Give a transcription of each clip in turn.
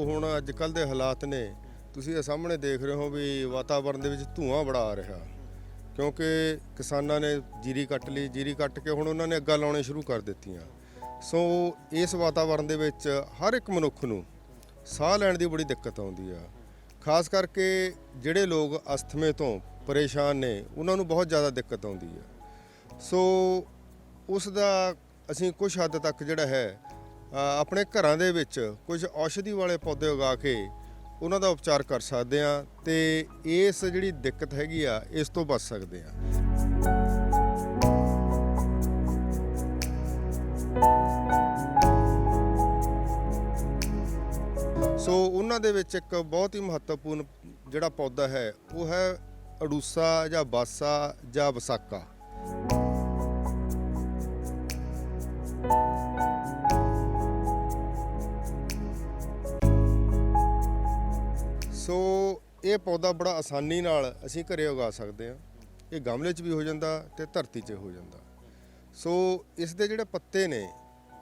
ਹੁਣ ਅੱਜ ਕੱਲ੍ਹ ਦੇ ਹਾਲਾਤ ਨੇ, ਤੁਸੀਂ ਇਹ ਸਾਹਮਣੇ ਦੇਖ ਰਹੇ ਹੋ ਵੀ ਵਾਤਾਵਰਣ ਦੇ ਵਿੱਚ ਧੂਆਂ ਬੜਾ ਆ ਰਿਹਾ, ਕਿਉਂਕਿ ਕਿਸਾਨਾਂ ਨੇ ਜੀਰੀ ਕੱਟ ਲਈ। ਜੀਰੀ ਕੱਟ ਕੇ ਹੁਣ ਉਹਨਾਂ ਨੇ ਅੱਗਾਂ ਲਾਉਣੇ ਸ਼ੁਰੂ ਕਰ ਦਿੱਤੀਆਂ। ਸੋ ਇਸ ਵਾਤਾਵਰਣ ਦੇ ਵਿੱਚ ਹਰ ਇੱਕ ਮਨੁੱਖ ਨੂੰ ਸਾਹ ਲੈਣ ਦੀ ਬੜੀ ਦਿੱਕਤ ਆਉਂਦੀ ਆ। ਖਾਸ ਕਰਕੇ ਜਿਹੜੇ ਲੋਕ ਅਸਥਮੇ ਤੋਂ ਪਰੇਸ਼ਾਨ ਨੇ, ਉਹਨਾਂ ਨੂੰ ਬਹੁਤ ਜ਼ਿਆਦਾ ਦਿੱਕਤ ਆਉਂਦੀ ਆ। ਸੋ ਉਸ ਦਾ ਅਸੀਂ ਕੁਝ ਹੱਦ ਤੱਕ ਜਿਹੜਾ ਹੈ ਆਪਣੇ ਘਰਾਂ ਦੇ ਵਿੱਚ ਕੁਝ ਔਸ਼ਧੀ ਵਾਲੇ ਪੌਦੇ ਉਗਾ ਕੇ ਉਹਨਾਂ ਦਾ ਉਪਚਾਰ ਕਰ ਸਕਦੇ ਹਾਂ ਤੇ ਇਸ ਜਿਹੜੀ ਦਿੱਕਤ ਹੈਗੀ ਆ ਇਸ ਤੋਂ ਬਚ ਸਕਦੇ ਹਾਂ। ਸੋ ਉਹਨਾਂ ਦੇ ਵਿੱਚ ਇੱਕ ਬਹੁਤ ਹੀ ਮਹੱਤਵਪੂਰਨ ਜਿਹੜਾ ਪੌਦਾ ਹੈ ਉਹ ਹੈ ਅੜੂਸਾ ਜਾਂ ਬਾਸਾ ਜਾਂ ਵਸਾਕਾ। ਸੋ ਇਹ ਪੌਦਾ ਬੜਾ ਆਸਾਨੀ ਨਾਲ ਅਸੀਂ ਘਰੇ ਉਗਾ ਸਕਦੇ ਹਾਂ। ਇਹ ਗਮਲੇ 'ਚ ਵੀ ਹੋ ਜਾਂਦਾ ਤੇ ਧਰਤੀ 'ਚ ਹੋ ਜਾਂਦਾ। ਸੋ ਇਸ ਦੇ ਜਿਹੜੇ ਪੱਤੇ ਨੇ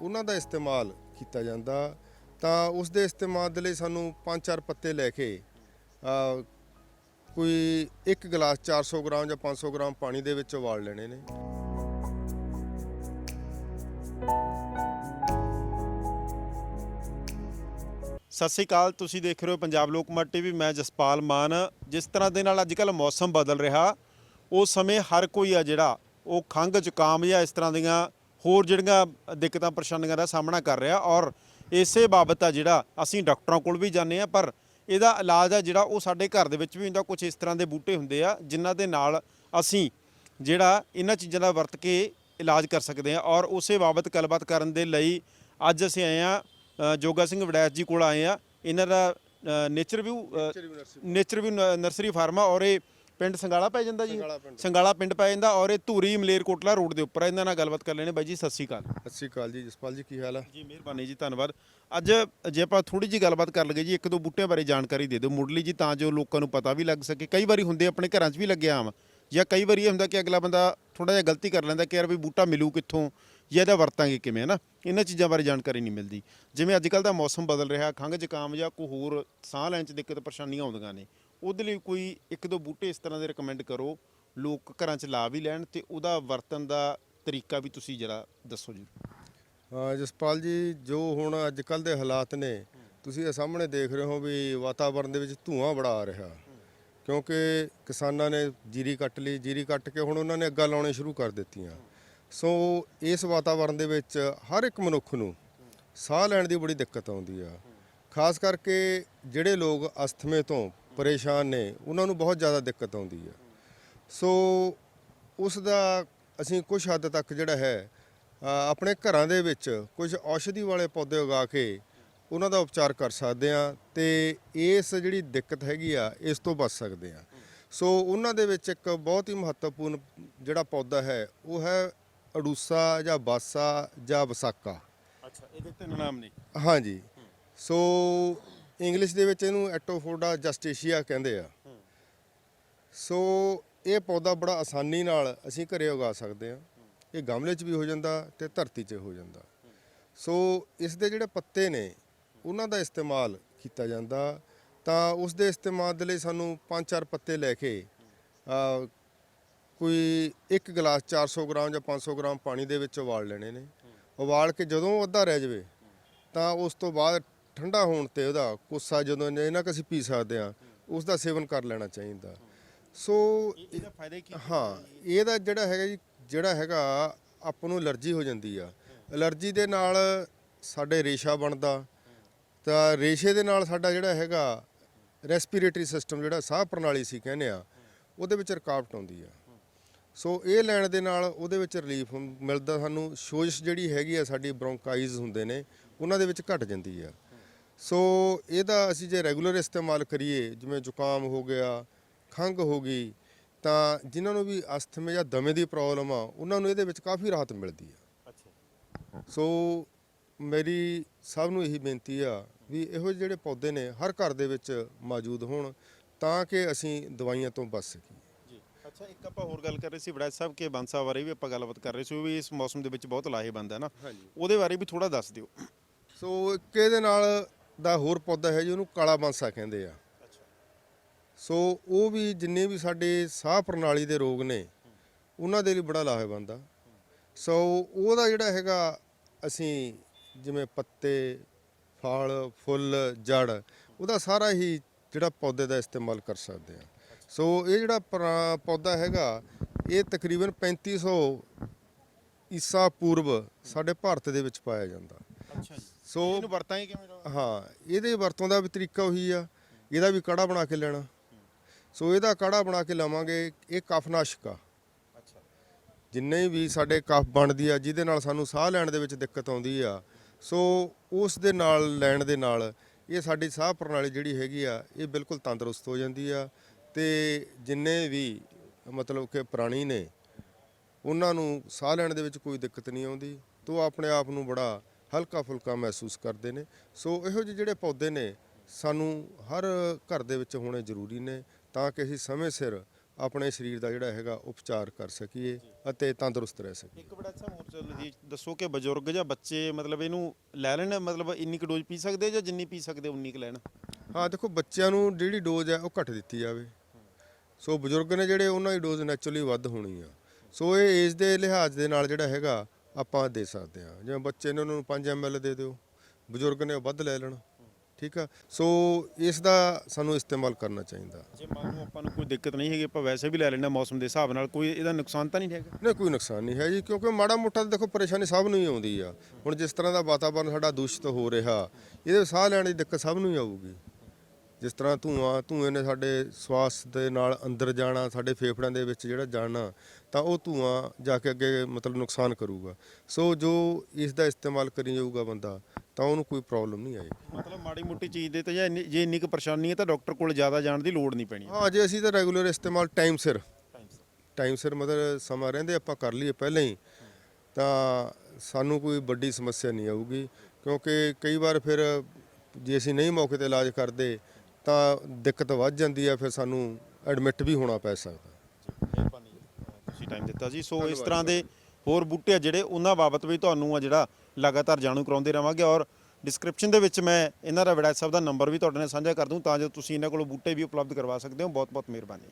ਉਹਨਾਂ ਦਾ ਇਸਤੇਮਾਲ ਕੀਤਾ ਜਾਂਦਾ। ਤਾਂ ਉਸ ਦੇ ਇਸਤੇਮਾਲ ਦੇ ਲਈ ਸਾਨੂੰ 5-4 ਪੱਤੇ ਲੈ ਕੇ ਕੋਈ ਇੱਕ ਗਲਾਸ 400 ਗ੍ਰਾਮ ਜਾਂ 500 ਗ੍ਰਾਮ ਪਾਣੀ ਦੇ ਵਿੱਚ ਉਬਾਲ ਲੈਣੇ ਨੇ। ਸਤਿ ਸ਼੍ਰੀ ਅਕਾਲ, ਤੁਸੀਂ ਦੇਖ ਰਹੇ ਹੋ ਪੰਜਾਬ ਲੋਕਮਤ ਟੀਵੀ। ਮੈਂ ਜਸਪਾਲ ਮਾਨ। ਜਿਸ ਤਰ੍ਹਾਂ ਦੇ ਨਾਲ ਅੱਜ ਕੱਲ੍ਹ ਮੌਸਮ ਬਦਲ ਰਿਹਾ, ਉਸ ਸਮੇਂ ਹਰ ਕੋਈ ਆ ਜਿਹੜਾ ਉਹ ਖੰਘ ਜ਼ੁਕਾਮ ਜਾਂ ਇਸ ਤਰ੍ਹਾਂ ਦੀਆਂ ਹੋਰ ਜਿਹੜੀਆਂ ਦਿੱਕਤਾਂ ਪਰੇਸ਼ਾਨੀਆਂ ਦਾ ਸਾਹਮਣਾ ਕਰ ਰਿਹਾ। ਔਰ ਇਸੇ ਬਾਬਤ ਆ ਜਿਹੜਾ ਅਸੀਂ ਡਾਕਟਰਾਂ ਕੋਲ ਵੀ ਜਾਂਦੇ ਹਾਂ, ਪਰ ਇਹਦਾ ਇਲਾਜ ਆ ਜਿਹੜਾ ਉਹ ਸਾਡੇ ਘਰ ਦੇ ਵਿੱਚ ਵੀ ਹੁੰਦਾ। ਕੁਝ ਇਸ ਤਰ੍ਹਾਂ ਦੇ ਬੂਟੇ ਹੁੰਦੇ ਆ ਜਿਨ੍ਹਾਂ ਦੇ ਨਾਲ ਅਸੀਂ ਜਿਹੜਾ ਇਹਨਾਂ ਚੀਜ਼ਾਂ ਦਾ ਵਰਤ ਕੇ ਇਲਾਜ ਕਰ ਸਕਦੇ ਹਾਂ। ਔਰ ਉਸੇ ਬਾਬਤ ਗੱਲਬਾਤ ਕਰਨ ਦੇ ਲਈ ਅੱਜ ਅਸੀਂ ਆਏ ਹਾਂ ਜੋਗਾ ਸਿੰਘ ਵੜੈਚ ਜੀ ਕੋਲ ਆਏ ਆ। ਇਹਨਾਂ ਦਾ ਨੇਚਰ ਵਿਊ ਨਰਸਰੀ ਫਾਰਮ ਆ ਔਰ ਇਹ ਪਿੰਡ ਸੰਗਾਲਾ ਪੈ ਜਾਂਦਾ ਜੀ, ਸੰਗਾਲਾ ਪਿੰਡ ਪੈ ਜਾਂਦਾ ਔਰ ਇਹ ਧੂਰੀ ਮਲੇਰਕੋਟਲਾ ਰੋਡ ਦੇ ਉੱਪਰ। ਇਹਨਾਂ ਨਾਲ ਗੱਲਬਾਤ ਕਰ ਲੈਣੇ। ਬਾਈ ਜੀ ਸਤਿ ਸ਼੍ਰੀ ਅਕਾਲ। ਸਤਿ ਸ਼੍ਰੀ ਅਕਾਲ ਜੀ ਜਸਪਾਲ ਜੀ, ਕੀ ਹਾਲ ਹੈ? ਜੀ ਮਿਹਰਬਾਨੀ ਜੀ, ਧੰਨਵਾਦ। ਅੱਜ ਜੇ ਆਪਾਂ ਥੋੜੀ ਜਿਹੀ ਗੱਲਬਾਤ ਕਰ ਲਈਏ ਜੀ, ਇੱਕ ਦੋ ਬੂਟਿਆਂ ਬਾਰੇ ਜਾਣਕਾਰੀ ਦੇ ਦਿਓ ਮੁੱਢਲੀ ਜੀ, ਤਾਂ ਜੋ ਲੋਕਾਂ ਨੂੰ ਪਤਾ ਵੀ ਲੱਗ ਸਕੇ। ਕਈ ਵਾਰੀ ਹੁੰਦੇ ਆਪਣੇ ਘਰਾਂ 'ਚ ਵੀ ਲੱਗਿਆ ਆਮ, ਜਾਂ ਕਈ ਵਾਰੀ ਇਹ ਹੁੰਦਾ ਕਿ ਅਗਲਾ ਬੰਦਾ ਥੋੜਾ ਜਿਹਾ ਗਲਤੀ ਕਰ ਲੈਂਦਾ ਕਿ ਯਾਰ ਵੀ ਬੂਟਾ ਮਿਲੂ ਕਿੱਥੋਂ ਜਾਂ ਇਹਦਾ ਵਰਤਾਂਗੇ ਕਿਵੇਂ, ਹੈ ਨਾ। ਇਹਨਾਂ ਚੀਜ਼ਾਂ ਬਾਰੇ ਜਾਣਕਾਰੀ ਨਹੀਂ ਮਿਲਦੀ। ਜਿਵੇਂ ਅੱਜ ਕੱਲ੍ਹ ਦਾ ਮੌਸਮ ਬਦਲ ਰਿਹਾ, ਖੰਘ ਜ਼ੁਕਾਮ ਜਾਂ ਕੋਈ ਹੋਰ ਸਾਹ ਲੈਣ 'ਚ ਦਿੱਕਤ ਪਰੇਸ਼ਾਨੀਆਂ ਆਉਂਦੀਆਂ ਨੇ, ਉਹਦੇ ਲਈ ਕੋਈ ਇੱਕ ਦੋ ਬੂਟੇ ਇਸ ਤਰ੍ਹਾਂ ਦੇ ਰਿਕਮੈਂਡ ਕਰੋ ਲੋਕ ਘਰਾਂ 'ਚ ਲਾ ਵੀ ਲੈਣ ਤੇ ਉਹਦਾ ਵਰਤਣ ਦਾ ਤਰੀਕਾ ਵੀ ਤੁਸੀਂ ਜਰਾ ਦੱਸੋ ਜੀ। ਜਸਪਾਲ ਜੀ, ਜੋ ਹੁਣ ਅੱਜ ਕੱਲ੍ਹ ਦੇ ਹਾਲਾਤ ਨੇ, ਤੁਸੀਂ ਇਹ ਸਾਹਮਣੇ ਦੇਖ ਰਹੇ ਹੋ ਵੀ ਵਾਤਾਵਰਣ ਦੇ ਵਿੱਚ ਧੂਆਂ ਬੜਾ ਆ ਰਿਹਾ, ਕਿਉਂਕਿ ਕਿਸਾਨਾਂ ਨੇ ਜੀਰੀ ਕੱਟ ਲਈ। ਜੀਰੀ ਕੱਟ ਕੇ ਹੁਣ ਉਹਨਾਂ ਨੇ ਅੱਗਾਂ ਲਾਉਣੇ ਸ਼ੁਰੂ ਕਰ ਦਿੱਤੀਆਂ। ਸੋ ਇਸ ਵਾਤਾਵਰਣ ਦੇ ਵਿੱਚ ਹਰ ਇੱਕ ਮਨੁੱਖ ਨੂੰ ਸਾਹ ਲੈਣ ਦੀ ਬੜੀ ਦਿੱਕਤ ਆਉਂਦੀ ਆ। ਖਾਸ ਕਰਕੇ ਜਿਹੜੇ ਲੋਕ ਅਸਥਮੇ ਤੋਂ ਪਰੇਸ਼ਾਨ ਨੇ, ਉਹਨਾਂ ਨੂੰ ਬਹੁਤ ਜ਼ਿਆਦਾ ਦਿੱਕਤ ਆਉਂਦੀ ਆ। ਸੋ ਉਸ ਦਾ ਅਸੀਂ ਕੁਝ ਹੱਦ ਤੱਕ ਜਿਹੜਾ ਹੈ ਆਪਣੇ ਘਰਾਂ ਦੇ ਵਿੱਚ ਕੁਝ ਔਸ਼ਧੀ ਵਾਲੇ ਪੌਦੇ ਉਗਾ ਕੇ ਉਹਨਾਂ ਦਾ ਉਪਚਾਰ ਕਰ ਸਕਦੇ ਹਾਂ ਤੇ ਇਸ ਜਿਹੜੀ ਦਿੱਕਤ ਹੈਗੀ ਆ ਇਸ ਤੋਂ ਬਚ ਸਕਦੇ ਹਾਂ। ਸੋ ਉਹਨਾਂ ਦੇ ਵਿੱਚ ਇੱਕ ਬਹੁਤ ਹੀ ਮਹੱਤਵਪੂਰਨ ਜਿਹੜਾ ਪੌਦਾ ਹੈ ਉਹ ਹੈ ਅੜੂਸਾ ਜਾਂ ਬਾਸਾ ਜਾਂ ਵਸਾਕਾ। ਅੱਛਾ, ਇਹਦੇ ਤਿੰਨ ਨਾਮ ਨੇ? ਹਾਂਜੀ। ਸੋ ਇੰਗਲਿਸ਼ ਦੇ ਵਿੱਚ ਇਹਨੂੰ ਐਟੋਫੋਡਾ ਜਸਟੇਸ਼ੀਆ ਕਹਿੰਦੇ ਆ। ਸੋ ਇਹ ਪੌਦਾ ਬੜਾ ਆਸਾਨੀ ਨਾਲ ਅਸੀਂ ਘਰੇ ਉਗਾ ਸਕਦੇ ਹਾਂ। ਇਹ ਗਮਲੇ 'ਚ ਵੀ ਹੋ ਜਾਂਦਾ ਤੇ ਧਰਤੀ 'ਚ ਹੋ ਜਾਂਦਾ। ਸੋ ਇਸ ਦੇ ਜਿਹੜੇ ਪੱਤੇ ਨੇ ਉਹਨਾਂ ਦਾ ਇਸਤੇਮਾਲ ਕੀਤਾ ਜਾਂਦਾ। ਤਾਂ ਉਸ ਦੇ ਇਸਤੇਮਾਲ ਦੇ ਲਈ ਸਾਨੂੰ 5-4 ਪੱਤੇ ਲੈ ਕੇ ਕੋਈ ਇੱਕ ਗਲਾਸ 400 ਗ੍ਰਾਮ ਜਾਂ 500 ਗ੍ਰਾਮ ਪਾਣੀ ਦੇ ਵਿੱਚ ਉਬਾਲ ਲੈਣੇ ਨੇ। ਉਬਾਲ ਕੇ ਜਦੋਂ ਅੱਧਾ ਰਹਿ ਜਾਵੇ ਤਾਂ ਉਸ ਤੋਂ ਬਾਅਦ ਠੰਡਾ ਹੋਣ 'ਤੇ ਉਹਦਾ ਕੋਸਾ ਜਦੋਂ ਇਹਨਾਂ ਕੁ ਅਸੀਂ ਪੀ ਸਕਦੇ ਹਾਂ, ਉਸ ਦਾ ਸੇਵਨ ਕਰ ਲੈਣਾ ਚਾਹੀਦਾ। ਸੋ ਇਹਦਾ ਫਾਇਦਾ ਕੀ? ਹਾਂ, ਇਹਦਾ ਜਿਹੜਾ ਹੈਗਾ ਜੀ, ਜਿਹੜਾ ਹੈਗਾ ਆਪਾਂ ਨੂੰ ਐਲਰਜੀ ਹੋ ਜਾਂਦੀ ਆ। ਐਲਰਜੀ ਦੇ ਨਾਲ ਸਾਡੇ ਰੇਸ਼ਾ ਬਣਦਾ, ਤਾਂ ਰੇਸ਼ੇ ਦੇ ਨਾਲ ਸਾਡਾ ਜਿਹੜਾ ਹੈਗਾ ਰੈਸਪੀਰੇਟਰੀ ਸਿਸਟਮ, ਜਿਹੜਾ ਸਾਹ ਪ੍ਰਣਾਲੀ ਸੀ ਕਹਿੰਦੇ ਆ, ਉਹਦੇ ਵਿੱਚ ਰੁਕਾਵਟ ਆਉਂਦੀ ਆ। ਸੋ ਇਹ ਲੈਣ ਦੇ ਨਾਲ ਉਹਦੇ ਵਿੱਚ ਰਿਲੀਫ ਮਿਲਦਾ ਸਾਨੂੰ। ਸੋਜਸ਼ ਜਿਹੜੀ ਹੈਗੀ ਆ ਸਾਡੀ, ਬ੍ਰੌਂਕਾਈਜ਼ ਹੁੰਦੇ ਨੇ, ਉਹਨਾਂ ਦੇ ਵਿੱਚ ਘਟ ਜਾਂਦੀ ਆ। ਸੋ ਇਹਦਾ ਅਸੀਂ ਜੇ ਰੈਗੂਲਰ ਇਸਤੇਮਾਲ ਕਰੀਏ, ਜਿਵੇਂ ਜ਼ੁਕਾਮ ਹੋ ਗਿਆ, ਖੰਘ ਹੋ ਗਈ, ਤਾਂ ਜਿਨ੍ਹਾਂ ਨੂੰ ਵੀ ਅਸਥਮੇ ਜਾਂ ਦਮੇ ਦੀ ਪ੍ਰੋਬਲਮ ਆ, ਉਹਨਾਂ ਨੂੰ ਇਹਦੇ ਵਿੱਚ ਕਾਫੀ ਰਾਹਤ ਮਿਲਦੀ ਆ। ਸੋ ਮੇਰੀ ਸਭ ਨੂੰ ਇਹੀ ਬੇਨਤੀ ਆ ਵੀ ਇਹੋ ਜਿਹੜੇ ਪੌਦੇ ਨੇ ਹਰ ਘਰ ਦੇ ਵਿੱਚ ਮੌਜੂਦ ਹੋਣ ਤਾਂ ਕਿ ਅਸੀਂ ਦਵਾਈਆਂ ਤੋਂ ਬਚ ਸਕੀਏ ਜੀ। ਅੱਛਾ, ਇੱਕ ਆਪਾਂ ਹੋਰ ਗੱਲ ਕਰ ਰਹੇ ਸੀ ਵੜੈਚ ਸਾਹਿਬ ਕਿ ਬੰਸਾ ਬਾਰੇ ਵੀ ਆਪਾਂ ਗੱਲਬਾਤ ਕਰ ਰਹੇ ਸੀ, ਉਹ ਵੀ ਇਸ ਮੌਸਮ ਦੇ ਵਿੱਚ ਬਹੁਤ ਲਾਹੇਵੰਦ ਹੈ ਨਾ। ਉਹਦੇ ਬਾਰੇ ਵੀ ਥੋੜਾ ਦੱਸ ਦਿਓ। ਸੋ ਇੱਕ ਇਹਦੇ ਨਾਲ ਦਾ ਹੋਰ ਪੌਦਾ ਹੈ ਜੀ, ਉਹਨੂੰ ਕਾਲਾ ਬਾਂਸਾ ਕਹਿੰਦੇ ਆ। ਸੋ ਉਹ ਵੀ ਜਿੰਨੇ ਵੀ ਸਾਡੇ ਸਾਹ ਪ੍ਰਣਾਲੀ ਦੇ ਰੋਗ ਨੇ ਉਹਨਾਂ ਦੇ ਲਈ ਬੜਾ ਲਾਹੇਵੰਦ ਆ। ਸੋ ਉਹਦਾ ਜਿਹੜਾ ਹੈਗਾ ਅਸੀਂ ਜਿਵੇਂ ਪੱਤੇ, ਫਲ, ਫੁੱਲ, ਜੜ, ਉਹਦਾ ਸਾਰਾ ਹੀ ਜਿਹੜਾ ਪੌਦੇ ਦਾ ਇਸਤੇਮਾਲ ਕਰ ਸਕਦੇ ਆ। ਸੋ ਇਹ ਜਿਹੜਾ ਪੌਦਾ ਹੈਗਾ ਇਹ ਤਕਰੀਬਨ 3500 ਈਸਾ ਪੂਰਵ ਸਾਡੇ ਭਾਰਤ ਦੇ ਵਿੱਚ ਪਾਇਆ ਜਾਂਦਾ। ਅੱਛਾ ਜੀ। ਸੋ ਇਹਨੂੰ ਵਰਤਾਂ ਹੀ ਕਿਵੇਂ? ਹਾਂ, ਇਹਦੇ ਵਰਤੋਂ ਦਾ ਵੀ ਤਰੀਕਾ ਉਹੀ ਆ। ਇਹਦਾ ਵੀ ਕਾੜਾ ਬਣਾ ਕੇ ਲੈਣਾ। ਸੋ ਇਹਦਾ ਕਾੜਾ ਬਣਾ ਕੇ ਲਵਾਂਗੇ। ਇਹ ਕਫਨਾਸ਼ਕ ਆ। ਅੱਛਾ। ਜਿੰਨੇ ਵੀ ਸਾਡੇ ਕਫ ਬਣਦੀ ਆ ਜਿਹਦੇ ਨਾਲ ਸਾਨੂੰ ਸਾਹ ਲੈਣ ਦੇ ਵਿੱਚ ਦਿੱਕਤ ਆਉਂਦੀ ਆ, ਸੋ ਉਸ ਦੇ ਨਾਲ ਲੈਣ ਦੇ ਨਾਲ ਇਹ ਸਾਡੀ ਸਾਹ ਪ੍ਰਣਾਲੀ ਜਿਹੜੀ ਹੈਗੀ ਆ ਇਹ ਬਿਲਕੁਲ ਤੰਦਰੁਸਤ ਹੋ ਜਾਂਦੀ ਆ। ਤੇ ਜਿੰਨੇ ਵੀ ਮਤਲਬ ਕਿ ਪ੍ਰਾਣੀ ਨੇ ਉਹਨਾਂ ਨੂੰ ਸਾਹ ਲੈਣ ਦੇ ਵਿੱਚ ਕੋਈ ਦਿੱਕਤ ਨਹੀਂ ਆਉਂਦੀ, ਤੋ ਆਪਣੇ ਆਪ ਨੂੰ ਬੜਾ ਹਲਕਾ ਫੁਲਕਾ ਮਹਿਸੂਸ ਕਰਦੇ ਨੇ। ਸੋ ਇਹੋ ਜਿਹੇ ਜਿਹੜੇ ਪੌਦੇ ਨੇ ਸਾਨੂੰ ਹਰ ਘਰ ਦੇ ਵਿੱਚ ਹੋਣੇ ਜ਼ਰੂਰੀ ਨੇ ਤਾਂ ਕਿ ਅਸੀਂ ਸਮੇਂ ਸਿਰ ਆਪਣੇ ਸਰੀਰ ਦਾ ਜਿਹੜਾ ਹੈਗਾ ਉਪਚਾਰ ਕਰ ਸਕੀਏ ਅਤੇ ਤੰਦਰੁਸਤ ਰਹਿ ਸਕੀਏ। ਇੱਕ ਬੜਾ ਅੱਛਾ ਹੋਰ ਚੱਲ ਜੀ, ਦੱਸੋ ਕਿ ਬਜ਼ੁਰਗ ਜਾਂ ਬੱਚੇ ਮਤਲਬ ਇਹਨੂੰ ਲੈ ਲੈਣ, ਮਤਲਬ ਇੰਨੀ ਕੁ ਡੋਜ਼ ਪੀ ਸਕਦੇ ਜਾਂ ਜਿੰਨੀ ਪੀ ਸਕਦੇ ਉਨੀ ਕੁ ਲੈਣ? ਹਾਂ, ਦੇਖੋ ਬੱਚਿਆਂ ਨੂੰ ਜਿਹੜੀ ਡੋਜ਼ ਹੈ ਉਹ ਘੱਟ ਦਿੱਤੀ ਜਾਵੇ। ਸੋ ਬਜ਼ੁਰਗ ਨੇ ਜਿਹੜੇ ਉਹਨਾਂ ਦੀ ਡੋਜ਼ ਨੈਚੁਰਲੀ ਵੱਧ ਹੋਣੀ ਆ। ਸੋ ਇਹ ਏਜ ਦੇ ਲਿਹਾਜ਼ ਦੇ ਨਾਲ ਜਿਹੜਾ ਹੈਗਾ ਆਪਾਂ ਦੇ ਸਕਦੇ ਹਾਂ। ਜਿਵੇਂ ਬੱਚੇ ਨੇ ਉਹਨਾਂ ਨੂੰ 5 ml ਦੇ ਦਿਓ, ਬਜ਼ੁਰਗ ਨੇ ਉਹ ਵੱਧ ਲੈ ਲੈਣ। ਠੀਕ ਆ। ਸੋ ਇਸ ਦਾ ਸਾਨੂੰ ਇਸਤੇਮਾਲ ਕਰਨਾ ਚਾਹੀਦਾ। ਜੇ ਮੰਨ ਲਓ ਆਪਾਂ ਨੂੰ ਕੋਈ ਦਿੱਕਤ ਨਹੀਂ ਹੈਗੀ, ਆਪਾਂ ਵੈਸੇ ਵੀ ਲੈ ਲੈਣਾ ਮੌਸਮ ਦੇ ਹਿਸਾਬ ਨਾਲ, ਕੋਈ ਇਹਦਾ ਨੁਕਸਾਨ ਤਾਂ ਨਹੀਂ ਹੈਗਾ? ਨਹੀਂ, ਕੋਈ ਨੁਕਸਾਨ ਨਹੀਂ ਹੈ ਜੀ, ਕਿਉਂਕਿ ਮਾੜਾ ਮੋਟਾ ਤਾਂ ਦੇਖੋ ਪਰੇਸ਼ਾਨੀ ਸਭ ਨੂੰ ਹੀ ਆਉਂਦੀ ਆ। ਹੁਣ ਜਿਸ ਤਰ੍ਹਾਂ ਦਾ ਵਾਤਾਵਰਨ ਸਾਡਾ ਦੂਸ਼ਿਤ ਹੋ ਰਿਹਾ, ਇਹਦੇ ਸਾਹ ਲੈਣ ਦੀ ਦਿੱਕਤ ਸਭ ਨੂੰ ਹੀ ਆਊਗੀ। ਜਿਸ ਤਰ੍ਹਾਂ ਧੂਏ ਨੇ ਸਾਡੇ ਸਵਾਸ ਦੇ ਨਾਲ ਅੰਦਰ ਜਾਣਾ, ਸਾਡੇ ਫੇਫੜਿਆਂ ਦੇ ਵਿੱਚ ਜਿਹੜਾ ਜਾਣਾ, ਤਾਂ ਉਹ ਧੂਆਂ ਜਾ ਕੇ ਅੱਗੇ ਮਤਲਬ ਨੁਕਸਾਨ ਕਰੂਗਾ। ਸੋ ਜੋ ਇਸ ਦਾ ਇਸਤੇਮਾਲ ਕਰੀ ਜਾਊਗਾ ਬੰਦਾ ਤਾਂ ਉਹਨੂੰ ਕੋਈ ਪ੍ਰੋਬਲਮ ਨਹੀਂ ਆਏਗੀ। ਮਤਲਬ ਮਾੜੀ ਮੋਟੀ ਚੀਜ਼ ਦੇ ਤੇ ਜਾਂ ਜੇ ਇੰਨੀ ਕੁ ਪਰੇਸ਼ਾਨੀ ਹੈ ਤਾਂ ਡਾਕਟਰ ਕੋਲ ਜ਼ਿਆਦਾ ਜਾਣ ਦੀ ਲੋੜ ਨਹੀਂ ਪੈਣੀ? ਹਾਂ, ਜੇ ਅਸੀਂ ਤਾਂ ਰੈਗੂਲਰ ਇਸਤੇਮਾਲ ਟਾਈਮ ਸਿਰ ਮਤਲਬ ਸਮਾਂ ਰਹਿੰਦੇ ਆਪਾਂ ਕਰ ਲਈਏ ਪਹਿਲਾਂ ਹੀ, ਤਾਂ ਸਾਨੂੰ ਕੋਈ ਵੱਡੀ ਸਮੱਸਿਆ ਨਹੀਂ ਆਊਗੀ। ਕਿਉਂਕਿ ਕਈ ਵਾਰ ਫਿਰ ਜੇ ਅਸੀਂ ਨਹੀਂ ਮੌਕੇ 'ਤੇ ਇਲਾਜ ਕਰਦੇ ਤਾਂ ਦਿੱਕਤ ਵੱਧ ਜਾਂਦੀ ਆ, ਫਿਰ ਸਾਨੂੰ ਐਡਮਿਟ ਵੀ ਹੋਣਾ ਪੈ ਸਕਦਾ। ਮਿਹਰਬਾਨੀ, ਤੁਸੀਂ ਟਾਈਮ ਦਿੱਤਾ ਜੀ। ਸੋ ਇਸ ਤਰ੍ਹਾਂ ਦੇ ਹੋਰ ਬੂਟੇ ਆ ਜਿਹੜੇ ਉਹਨਾਂ ਬਾਬਤ ਵੀ ਤੁਹਾਨੂੰ ਆ ਜਿਹੜਾ ਲਗਾਤਾਰ ਜਾਣੂ ਕਰਾਉਂਦੇ ਰਹਾਂਗੇ, ਔਰ ਡਿਸਕ੍ਰਿਪਸ਼ਨ ਦੇ ਵਿੱਚ ਮੈਂ ਇਹਨਾਂ ਦਾ ਵੈਦ ਸਾਹਿਬ ਦਾ ਨੰਬਰ ਵੀ ਤੁਹਾਡੇ ਨਾਲ ਸਾਂਝਾ ਕਰ ਦੂੰ ਤਾਂ ਜੋ ਤੁਸੀਂ ਇਹਨਾਂ ਕੋਲੋਂ ਬੂਟੇ ਵੀ ਉਪਲਬਧ ਕਰਵਾ ਸਕਦੇ ਹੋ। ਬਹੁਤ ਬਹੁਤ ਮਿਹਰਬਾਨੀ।